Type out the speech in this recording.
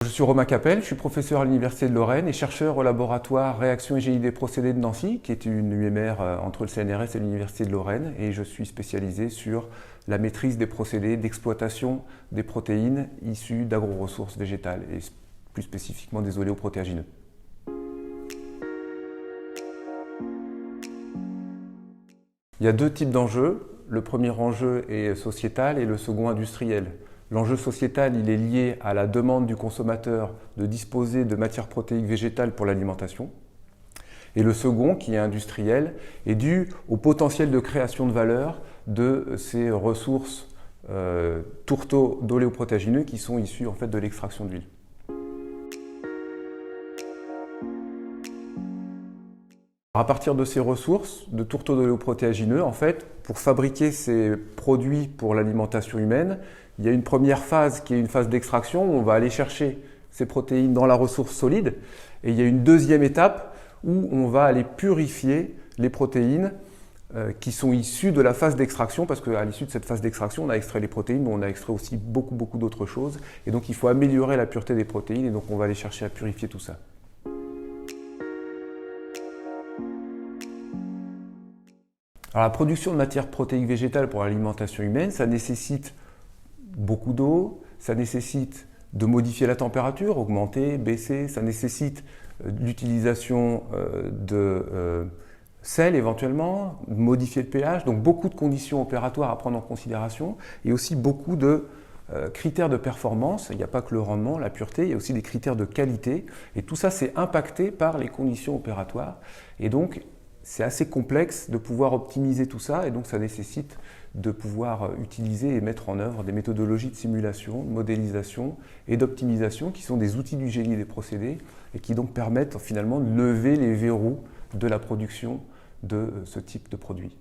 Je suis Romain Capel, je suis professeur à l'Université de Lorraine et chercheur au laboratoire Réaction et génie des procédés de Nancy, qui est une UMR entre le CNRS et l'Université de Lorraine, et je suis spécialisé sur la maîtrise des procédés d'exploitation des protéines issues d'agro-ressources végétales, et plus spécifiquement des oléoprotéagineux. Il y a deux types d'enjeux. Le premier enjeu est sociétal et le second industriel. L'enjeu sociétal, il est lié à la demande du consommateur de disposer de matières protéiques végétales pour l'alimentation. Et le second, qui est industriel, est dû au potentiel de création de valeur de ces ressources tourteaux d'oléoprotéagineux qui sont issus en fait, de l'extraction d'huile. À partir de ces ressources de tourteaux d'oléoprotéagineux, en fait, pour fabriquer ces produits pour l'alimentation humaine, il y a une première phase qui est une phase d'extraction où on va aller chercher ces protéines dans la ressource solide. Et il y a une deuxième étape où on va aller purifier les protéines qui sont issues de la phase d'extraction, parce qu'à l'issue de cette phase d'extraction, on a extrait les protéines, mais on a extrait aussi beaucoup d'autres choses. Et donc il faut améliorer la pureté des protéines, et donc on va aller chercher à purifier tout ça. Alors, la production de matières protéiques végétales pour l'alimentation humaine, ça nécessite beaucoup d'eau, ça nécessite de modifier la température, augmenter, baisser, ça nécessite l'utilisation de sel éventuellement, modifier le pH, donc beaucoup de conditions opératoires à prendre en considération et aussi beaucoup de critères de performance. Il n'y a pas que le rendement, la pureté, il y a aussi des critères de qualité et tout ça c'est impacté par les conditions opératoires et donc c'est assez complexe de pouvoir optimiser tout ça et donc ça nécessite de pouvoir utiliser et mettre en œuvre des méthodologies de simulation, de modélisation et d'optimisation qui sont des outils du génie des procédés et qui donc permettent finalement de lever les verrous de la production de ce type de produit.